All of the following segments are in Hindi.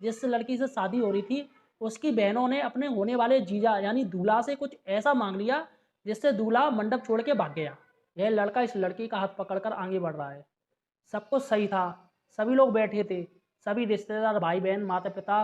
जिस लड़की से शादी हो रही थी, उसकी बहनों ने अपने होने वाले जीजा यानी दूल्हा से कुछ ऐसा माँग लिया, जिससे दूल्हा मंडप छोड़ के भाग गया। यह लड़का इस लड़की का हाथ पकड़कर आगे बढ़ रहा है। सब कुछ सही था, सभी लोग बैठे थे, सभी रिश्तेदार, भाई-बहन, माता-पिता,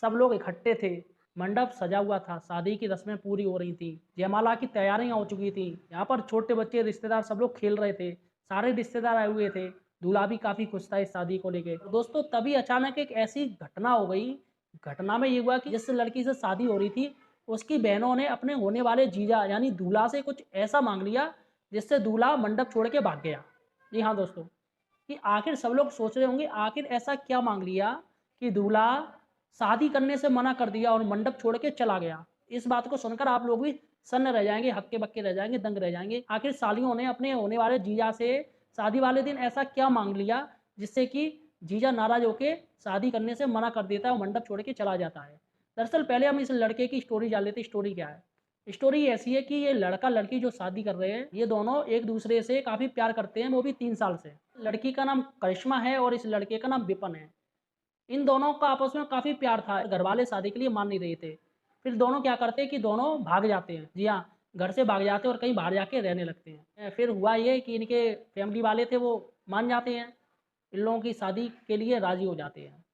सब लोग इकट्ठे थे। मंडप सजा हुआ था, शादी की रस्में पूरी हो रही थीं, जयमाला की तैयारियां हो चुकी थीं। यहाँ पर छोटे बच्चे, रिश्तेदार सब लोग खेल रहे थे, सारे रिश्तेदार आए हुए थे। दूल्हा भी काफ़ी खुश था इस शादी को लेके। दोस्तों तभी अचानक एक ऐसी घटना हो गई, घटना में ये हुआ कि जिस लड़की से शादी हो रही थी, उसकी बहनों ने अपने होने वाले जीजा यानी दूल्हा से कुछ ऐसा माँग लिया, जिससे दूल्हा मंडप छोड़ के भाग गया। जी हाँ दोस्तों। कि आखिर सब लोग सोच रहे होंगे आखिर ऐसा क्या मांग लिया कि दूल्हा शादी करने से मना कर दिया और मंडप छोड़ के चला गया। इस बात को सुनकर आप लोग भी सन्न रह जाएंगे, हक्के बक्के रह जाएंगे, दंग रह जाएंगे। आखिर सालियों ने अपने होने वाले जीजा से शादी वाले दिन ऐसा क्या मांग लिया जिससे कि जीजा नाराज होके शादी करने से मना कर देता है और मंडप छोड़ के चला जाता है। दरअसल पहले हम इस लड़के की स्टोरी जान लेते। स्टोरी क्या है? स्टोरी ऐसी है कि ये लड़का लड़की जो शादी कर रहे हैं, ये दोनों एक दूसरे से काफ़ी प्यार करते हैं, वो भी 3 साल से। लड़की का नाम करिश्मा है और इस लड़के का नाम विपन है। इन दोनों का आपस में काफ़ी प्यार था, घर वाले शादी के लिए मान नहीं रहे थे। फिर दोनों क्या करते हैं कि दोनों भाग जाते हैं। जी हाँ, घर से भाग जाते हैं और कहीं बाहर जाके रहने लगते हैं। फिर हुआ ये कि इनके फैमिली वाले थे वो मान जाते हैं, इन लोगों की शादी के लिए राज़ी हो जाते हैं।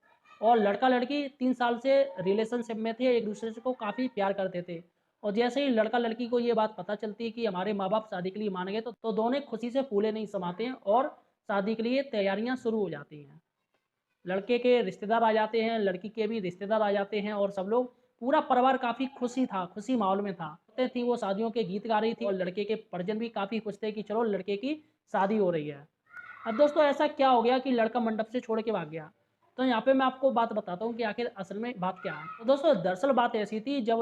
और लड़का-लड़की 3 साल से रिलेशनशिप में थे, एक-दूसरे से को काफ़ी प्यार करते थे। और जैसे ही लड़का-लड़की को ये बात पता चलती है कि हमारे माँ-बाप शादी के लिए मान गए, तो दोनों खुशी से फूले नहीं समाते हैं और शादी के लिए तैयारियाँ शुरू हो जाती हैं। लड़के के रिश्तेदार आ जाते हैं, लड़की के भी रिश्तेदार आ जाते हैं और सब लोग, पूरा परिवार काफ़ी खुशी था, खुशी माहौल में था। थी वो शादियों के गीत गा रही थी और लड़के के परिजन भी काफ़ी खुश थे कि चलो लड़के की शादी हो रही है। अब दोस्तों ऐसा क्या हो गया कि लड़का मंडप से छोड़ के भाग गया? तो यहाँ पे मैं आपको बात बताता हूँ कि आखिर असल में बात क्या है। तो दोस्तों दरअसल बात ऐसी थी, जब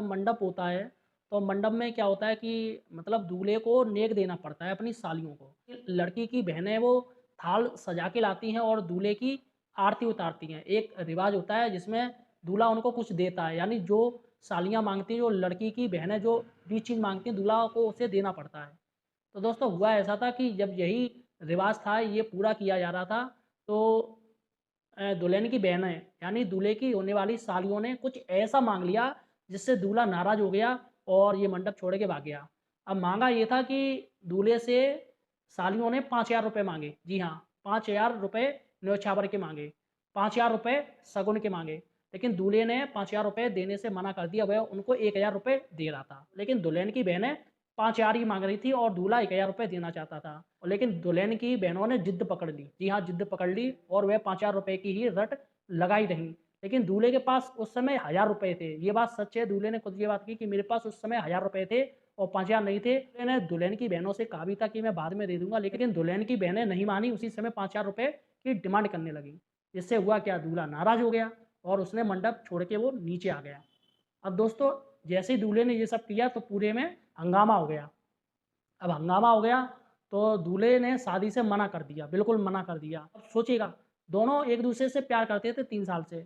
मंडप होता है, तो मंडप में क्या होता है कि मतलब दूल्हे को नेक देना पड़ता है अपनी सालियों को। लड़की की बहनें वो थाल सजा के लाती हैं और दूल्हे की आरती उतारती हैं। एक रिवाज होता है जिसमें दूल्हा उनको कुछ देता है, यानी जो सालियाँ माँगती हैं, जो लड़की की बहनें जो भी चीज़ माँगती हैं, दूल्हा को उसे देना पड़ता है। तो दोस्तों हुआ ऐसा था कि जब यही रिवाज था, ये पूरा किया जा रहा था, तो दुल्हन की बहनें यानी दूल्हे की होने वाली सालियों ने कुछ ऐसा माँग लिया जिससे दूल्हा नाराज़ हो गया और ये मंडप छोड़ के भाग गया। अब माँगा ये था कि दूल्हे से सालियों ने 5,000 रुपए माँगे। जी हाँ, 5,000 रुपए न्योछावर के माँगे, 5,000 रुपए शगुन के माँगे। लेकिन दूल्हे ने 5,000 रुपए देने से मना कर दिया, वह उनको 1,000 रुपए दे रहा था। लेकिन दुल्हन की बहनें 5,000 ही माँग रही थी और दूल्हा 1,000 रुपए देना चाहता था। लेकिन दुल्हन की बहनों ने ज़िद पकड़ ली। जी हाँ, ज़िद पकड़ ली और वह 5,000 रुपए की ही रट लगाई रहीं। लेकिन दूल्हे के पास उस समय 1,000 रुपए थे। ये बात सच है, दूल्हे ने खुद ये बात की कि मेरे पास उस समय 1,000 रुपए थे और 5,000 नहीं थे। मैंने दुल्हन की बहनों से कहा भी था कि मैं बाद में दे दूँगा, लेकिन दुल्हन की बहनें नहीं मानी, उसी समय 5,000 रुपए की डिमांड करने लगीं। इससे हुआ क्या, दूल्हा नाराज़ हो गया और उसने मंडप छोड़ के वो नीचे आ गया। अब दोस्तों जैसे ही दूल्हे ने ये सब किया तो पूरे में हंगामा हो गया। अब हंगामा हो गया तो दूल्हे ने शादी से मना कर दिया, बिल्कुल मना कर दिया। अब सोचिएगा, दोनों एक-दूसरे से प्यार करते थे 3 साल से।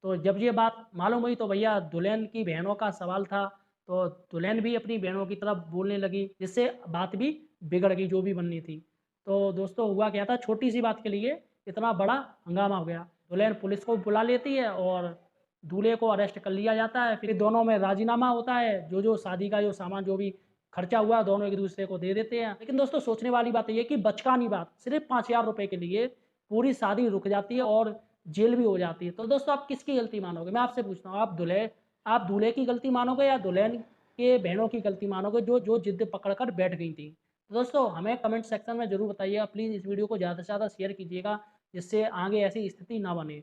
तो जब ये बात मालूम हुई तो भैया दुल्हन की बहनों का सवाल था, तो दुल्हन भी अपनी बहनों की तरफ बोलने लगी, जिससे बात भी बिगड़ गई जो भी बननी थी। तो दोस्तों हुआ क्या था, छोटी-सी बात के लिए इतना बड़ा हंगामा हो गया। दुल्हन पुलिस को बुला लेती है और दूल्हे को अरेस्ट कर लिया जाता है। फिर दोनों में राज़ीनामा होता है, जो-जो शादी का जो सामान जो भी खर्चा हुआ दोनों एक-दूसरे को दे देते हैं। लेकिन दोस्तों सोचने वाली बात ये है कि बचकानी बात, सिर्फ़ 5,000 रुपए के लिए पूरी शादी रुक जाती है और जेल भी हो जाती है। तो दोस्तों आप किसकी गलती मानोगे? मैं आपसे पूछता हूँ, आप दूल्हे की गलती मानोगे या दुल्हन के बहनों की गलती मानोगे जो जो ज़िद पकड़ कर बैठ गई थी? तो दोस्तों हमें कमेंट सेक्शन में ज़रूर बताइएगा। प्लीज़ इस वीडियो को ज़्यादा से ज़्यादा शेयर कीजिएगा, जिससे आगे ऐसी स्थिति ना बने।